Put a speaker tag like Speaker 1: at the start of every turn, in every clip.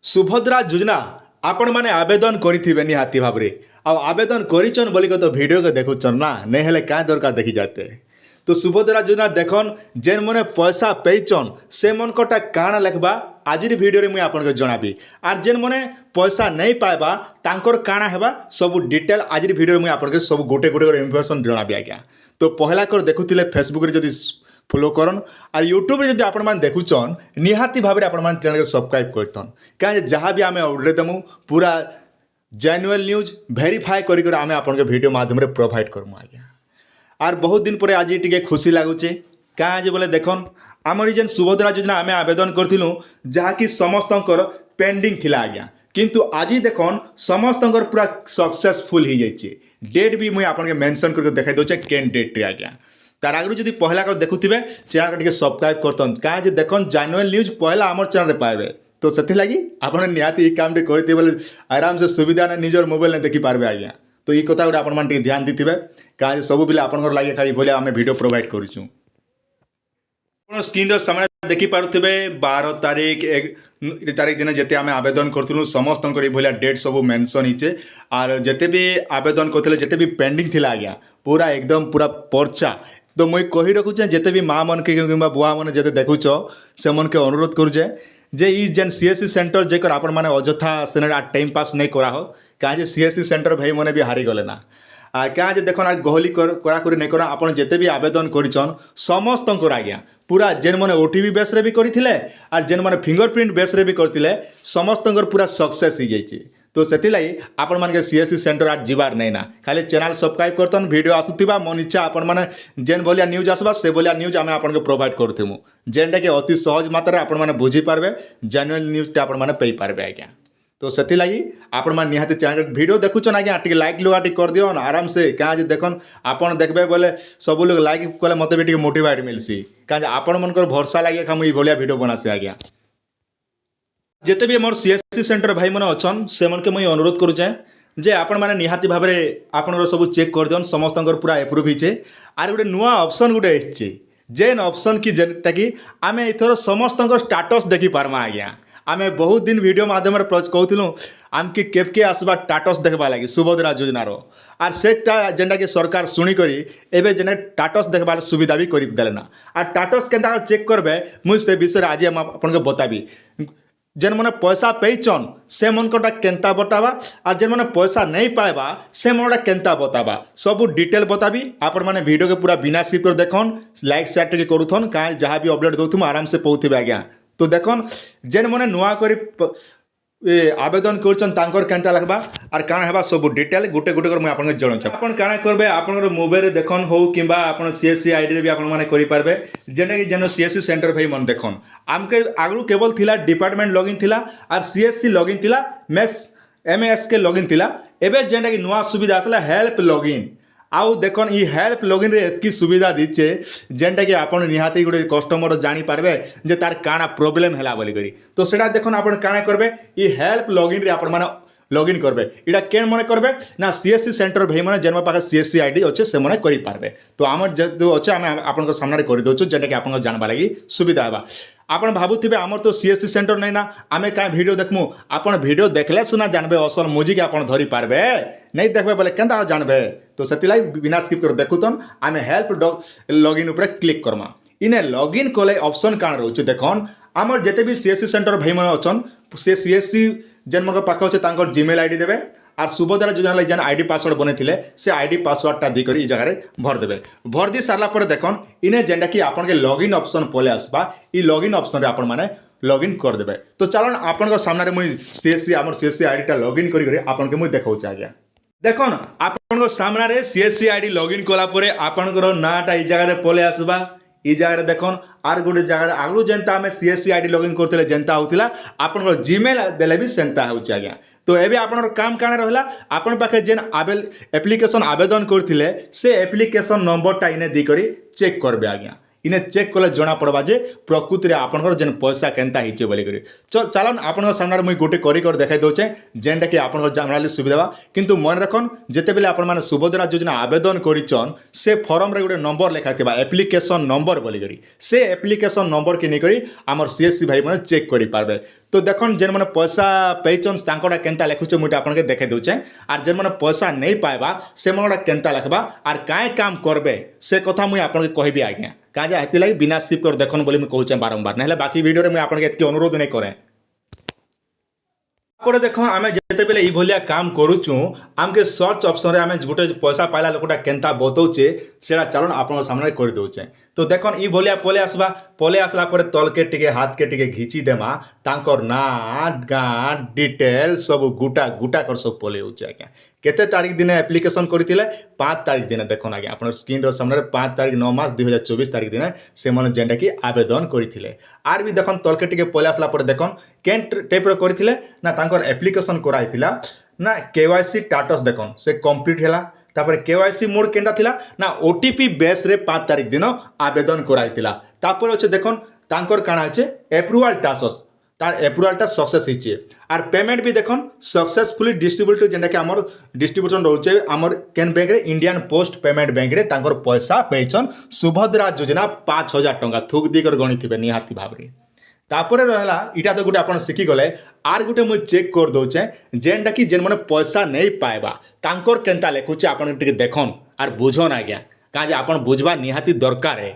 Speaker 1: सुभद्रा योजना आपण मैंने आवेदन करें निहाती भाव में आवेदन करिचन बोली तो वीडियो को देखुचन ना नहीं हेले क्या दरकार देखी जाते। तो सुभद्रा योजना देखन जेन मैंने पैसा पेचन से मन कटा काण लिखबा आज वीडियो मुझे आपको जनाबी आर जेन मैंने पैसा नहीं पाइबा तांकर काण हेबा सब डिटेल आज वीडियो मुझे आपको सब गोटे गोटे इनफर्मेशन जनाबी आज्ञा। तो पहला कर देखुले फेसबुक रे जदि फॉलो करन और यूट्यूब रे जदि आपण मान देखुचन निहाती भाव में आपण मान चैनल सब्सक्राइब करतन क्या जहाँ भी आम अपडेट देमु पूरा जेन्युइन न्यूज वेरीफाई करिकर आमे आपन के वीडियो माध्यम रे प्रोवाइड करमु आज्ञा। आर बहुत दिन पर आज टिके खुशी लगुचे क्या आज बोले देखन आमर जेन सुभद्रा योजना आम आवेदन करूँ जहाँकि समस्तंकर पेंडिंग थिला आज्ञा किंतु आज देखन समस्तंकर पूरा सक्सेसफुल हो जाइए। डेट भी मुझे आपन के मेंशन करके देखाई दूचे केन डेट रे आज्ञा। तार आगु जब पहला कर देखुवे चैनल के सब्सक्राइब करतन क्या देखन जेन्युइन न्यूज पहला आमर चैनल रे पाइबे। तो से लगी आपने निहाती काम करते बोले आराम से सुविधा ने निजर मोबाइल देखी पार्बे आज्ञा। तो ये कथा गोटे आप ध्यान देते क्या सब पिला आप लगे खाली बोले आम वीडियो प्रोवाइड करूँ। स्क्रीन सामने देखी पारे 12 तारीख 1 तारीख दिन जिते आम आवेदन करूँ समस्त भाया डेट सब मेंशन होचे और जिते भी आवेदन करते जिते भी पेंडिंग थिला आज्ञा पूरा एकदम पूरा पर्चा। तो मुई कही रखुचे जिते भी माँ मन के कि बुआ मैंने जिते देखुच से मन के अनुरोध करुचे जे ई जेन सीएससी सेंटर जेकर आपण माने अजथा सेने टाइम पास नहीं करा हो क्या सीएससी सेंटर भाई मैंने भी हारी गले ना क्या देखो ना गहली कराकरी नहीं करा आपन जिते भी आवेदन करिछन समस्त आज्ञा पूरा जेन मैंने ओटीपी बेस रे भी करथिले और जेन मैंने फिंगरप्रिंट बेस रे भी करथिले समस्त पूरा सक्सेस हो जाइए। तो से आपण मान के सीएससी सेंटर आज जीवार नहीं ना खाली चैनल सब्सक्राइब करतन वीडियो आसुथिबा मन इच्छा आपण माने जेन भलिया न्यूज आसबा से भलिया न्यूज आमे आपन के प्रोवाइड करथिमु जेनटा कि अति सहज मात्रा आपण माने बुझी पारबे जेन्युइन न्यूज आपण माने पेई पारबे आज्ञा। तो से लगी आपण मान निहाती चैनल वीडियो देखुचन आज्ञा टिके लाइक लुगा टिके कर दियो आराम से क्या देखन आपण देखबे बोले सब लोग लाइक कले मते भी टिके मोटिवेट मिलसी क्या आपण मनकर भरोसा लागे हम ई भलिया वीडियो बनासे आज्ञा। जिते भी मोर सीएससी सेंटर भाई मैंने अच्छन से मन के मुझे अनुरोध करुचे जे आपण मैंने निहाती भाव में आपन सब चेक कर दियन समस्त पूरा एप्रुव होचे आर गोटे नुआ ऑप्शन गोटे एसचे जेन ऑप्शन की जेटा कि आम एथर समस्त स्टाटस देखी पार्मा आज्ञा। आम बहुत दिन वीडियो माध्यम कहूँ आमके केबके आसबा स्टाटस देखबा लगी सुभद्रा योजनार आर सेटा जेनटा कि सरकार शुणिकी एवं जेन स्टाटस देखबार सुविधा भी करदे ना आर स्टाटस के चेक करबे मुझे से विषय आज आपको बताबी जेन मैंने पैसा पेचन से मन कटा केन्ता बतावा और जेन मैंने पैसा नहीं पाइबा से मनटा केन्ता बतावा सब डिटेल बताबी आपण मैंने वीडियो के पूरा बिना स्किप कर देखन लाइक शेयर टिके करूथन क्या जहाँ भी अपडेट दौथुम आराम से पहुँचे आज्ञा। तो देखन जेन मैंने नुआ करी आवेदन करछन तांकर केनता लगबा आर काना हेबा सब डिटेल गोटे गोटे कर मैं आपन जणाउछ आपन काना करबे आपन मोबाइल रे देखन हो किबा आपन सीएससी आईडी रे भी आपन माने करि पारबे जेने कि जेनो सीएससी सेंटर भाई मन देखन आमके आगु केवल थिला डिपार्टमेंट लॉगिन थिला आर सीएससी लॉगिन थिला मैक्स एमएस के लॉगिन थिला एबे जेने कि नुआ सुविधा आसला हेल्प लॉगिन आउ देखन ई हेल्प लॉगिन रे एतकी सुविधा दीचे जेनटा कि आपन निहाती गोटे कस्टमर जानी पारबे जे तार काना प्रॉब्लम हैला बोली करी। तो सेटा देखन आपन काना करबे ई हेल्प लॉगिन रे आपन माने लॉगिन करबे इटा केन मने करबे ना सीएससी सेंटर भाई माने जेनमा पाखे सीएससी आईडी अच्छे से मने करि पारबे। तो आमर जो अच्छे आम आपन सामने कर दउछु जेटा कि आपन जानबा लागि सुविधा हेबा। आपन भाबुथिबे आमर तो सीएससी सेंटर नहीं ना आमे का वीडियो देखमु आपन वीडियो देखले सुना जानबे असल मुजी के आपन धरी पारबे नहीं देखबे बोले केनता जानबे। तो सेतिलाई बिना स्किप कर देखुतन आमे हेल्प लॉगिन ऊपर क्लिक करमा इने लॉगिन कले ऑप्शन कान रहउछ देखन आमर जेते भी सीएससी सेंटर भाई मन अछन से सीएससी जेन मन पाखे अच्छे तांकर जीमेल आईडी देबे आर सुभद्रा योजना लगे जेन आईडी पासवर्ड बने से आईडी पासवर्डटा दी ई जगह भर देबे भर दी सारा पर देखन इने जेनटा कि आपन के लॉगिन ऑप्शन पले आसबा ई लॉगिन ऑप्शन रे आपन माने लॉगिन कर देबे। तो चलन आपन सामने मुई सीएससी आमर सीएससी आईडीटा लॉगिन करी आपन के मुई देखाउछ आज्ञा। देखन आपन सामने रे सीएससी आईडी लॉगिन कला परे आपन नाटा ई जगह पले आसबा ई जगह देखन आर गोटे जगह आगु जेनता आम सीएससी आईडी लॉगिन करते जेनता होता आपन जीमेल देले भी सेंता होउछ आज्ञा। तो एबे आपन काम काना रहला आपन पाखे जेन एप्लिकेशन आवेदन करथिले से एप्लिकेशन नंबरटा इने दी करी चेक करबे आज्ञा। इने चेक कले जना पड़वा जे प्रकृति रे आपन जेन पैसा केनता हिचे बोली करी चलन आपन सामने मुई गोटे करी कर देखाई दउचे जेनटा कि आपन जानले सुविधा बा किंतु मन रखन जेते बेले आपन माने सुभद्रा योजना आवेदन करिचन से फॉर्म रे गोटे नंबर लेखा थिबा एप्लिकेशन नंबर बोली करी से एप्लिकेशन नंबर के नै करी हमर सीएससी भाई माने चेक करि पारबे। तो देखन जेन मैंने पैसा पेचन तांकोटा केंता लिखुचे मुझे आपके देखे दूचे आर जेन मैंने पैसा नहीं पाइबा से मनोटा केंता लिखबा आर काए काम करबे से कथा मुझे आपके कहबी आज्ञा कहीं हेती बिना स्किप कर देखन बोली मुझे कहूँ बारंबार ना बाकी वीडियो में आपके एत अनुरोध नहीं करें तापर देख आम जिते बेले ये काम करुचु आमके सर्च ऑप्शन रे आम गोटे पैसा पाइला लोकटा केंता बतौचे से चलन आप सामने कर दौचे तो देखन ई भलिया पले आसला पर तलके टिके हाथ के टिके घिची देमा तांकर ना गाँ डिटेल सब गुटा गुटा कर सब पले होचे आज्ञा केते तारीख दिन एप्लिकेशन करथिले 5 तारीख दिन देखन आज्ञा अपन स्क्रीन रो सामने 5 तारीख 9 मास 2024 तारीख दिन से मन जेंटा की आवेदन करथिले आर भी देखन तलके टिके पले आसला पर देखन केन टाइप रो करथिले ना तांकर एप्लिकेशन कराइथिला ना केवाईसी स्टेटस देखन से कंप्लीट हैला तापर केवाईसी मोड केनटा थिला ना ओटीपी बेस रे 5 तारीख दिन आवेदन कराइथिला तापर अच्छे देखन तांकर काना अछि अप्रूवल टास्क तार अप्रूवलटा सक्सेस हिचे आर पेमेंट भी देखन सक्सेसफुली डिस्ट्रीब्यूट जेंटा कि हमर डिस्ट्रीब्यूशन रोचे हमर केन बैंक रे इंडियन पोस्ट पेमेंट बैंक रे तांकर पैसा पेचन सुभद्रा योजना 5000 टंका थुक दिकर गणिथिबे निहाती भाबरे तापर रहला इटा तो गोटे आप शिखी गले आर गोटे मुझे चेक कर दौचे जेनटा कि जेन मैंने पैसा नहीं पाइबा तांकर केंता लिखुचे आप देखन आर बुझन आज्ञा कहीं आप बुझवा निहाती दरकार है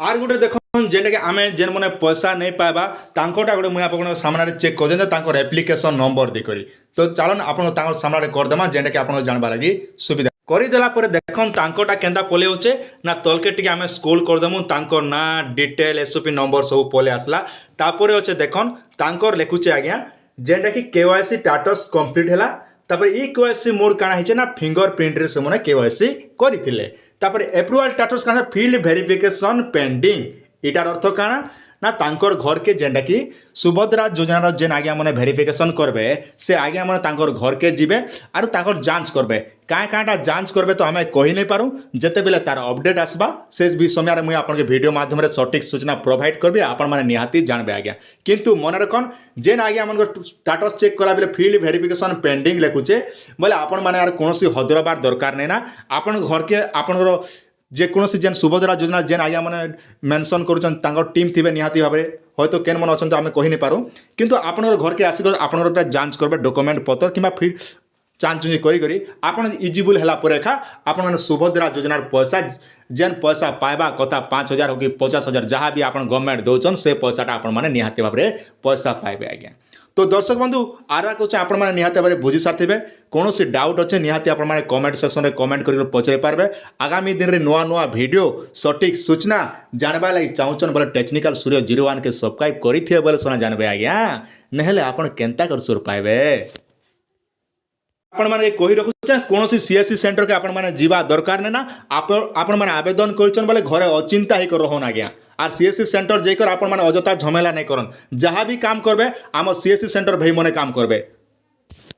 Speaker 1: आर गोटे देखन जेनटा कि आम जेन मैंने पैसा नहीं पाइबा तांकोटा गोटे मुझे आप सामने चेक कर एप्लिकेशन नंबर देकर तो चलन आप सामने करदेमा जेनटा कि आप जानवा लगी सुविधा करदेला पर देखन तांकोटा केंता पले होचे ना तलके टिके आमे स्क्रॉल करदेमु तांकर ना डिटेल एसओपी नंबर सब पले आसला तापर होचे देखन तांकर लिखुचे आज्ञा जेनटा कि केवाईसी स्टेटस कंप्लीट हैला तापर ई केवाईसी मोड काना हिचे ना फिंगरप्रिंट रे से केवाईसी करिथिले तापर अप्रूवल स्टेटस काना फील्ड वेरिफिकेशन पेंडिंग इटार अर्थ काना ना तांकर घर के जेनटा कि सुभद्रा योजना जेन आज्ञा मैंने वेरिफिकेशन करबे से आज्ञा मैंने तांकर घर के जीवे आर तांकर जांच करबे काटा जांच करबे तो आम कही नहीं पारूँ जिते बेले तार अपडेट आसबा से भी समय मुझे आपके वीडियो माध्यम सटीक सूचना प्रोवाइड करबी आपण मैंने निहाती जानबे आज्ञा किंतु मन रखन जेन आज्ञा मन स्टेटस चेक कला बेले फील्ड वेरिफिकेशन पेंडिंग लिखुचे बोले आपण मैंने यार कौन हदरबार दरकार नहीं ना आपण घर के आपन जेकोसी जेन सुभद्रा योजना जेन आज्ञा मैंने मेंशन कर टीम थे निहाती भाव में हयतो केन मन अच्छा आम कही नहीं पारूँ किंतु आप घर के आसिक आप जांच करेंगे डॉक्यूमेंट पत्र कि फिर चांचुंजी करी आपन इजिबल है एका आप सुभद्रा योजनार पैसा जेन पैसा पाइबा कथा 5000 हो कि 50,000 जहाँ भी आप गवर्नमेंट दौन से पैसाटा आप निहाती भाव में पैसा पाइबे आज्ञा तो दर्शक बंधु आरा कुछ आप निहाती भाव में बुझी सारे कौन सी डाउट अच्छे निहाती आप कमेंट सेक्शन में कमेंट कर पचारि पारे आगामी दिन में नुआ नुआ वीडियो सटीक सूचना जानवा लगी चाहून बोले टेक्निकल सूर्य 01 के सब्सक्राइब करेंगे बोले सुना जानवे आज्ञा नहले आप केंता कर सुर पाइबे आपण माने कही रखुचे कौन सीएससी सेंटर के आपण माने जीवा दरकार ने ना आपण माने आवेदन करछन बोले घरे अचिंता ही कर रहन आज्ञा आर सीएससी सेंटर जेकर आपण माने अजता झमेला नहीं करन जहाँ भी काम करबे आम सीएससी सेंटर भाई मने काम करबे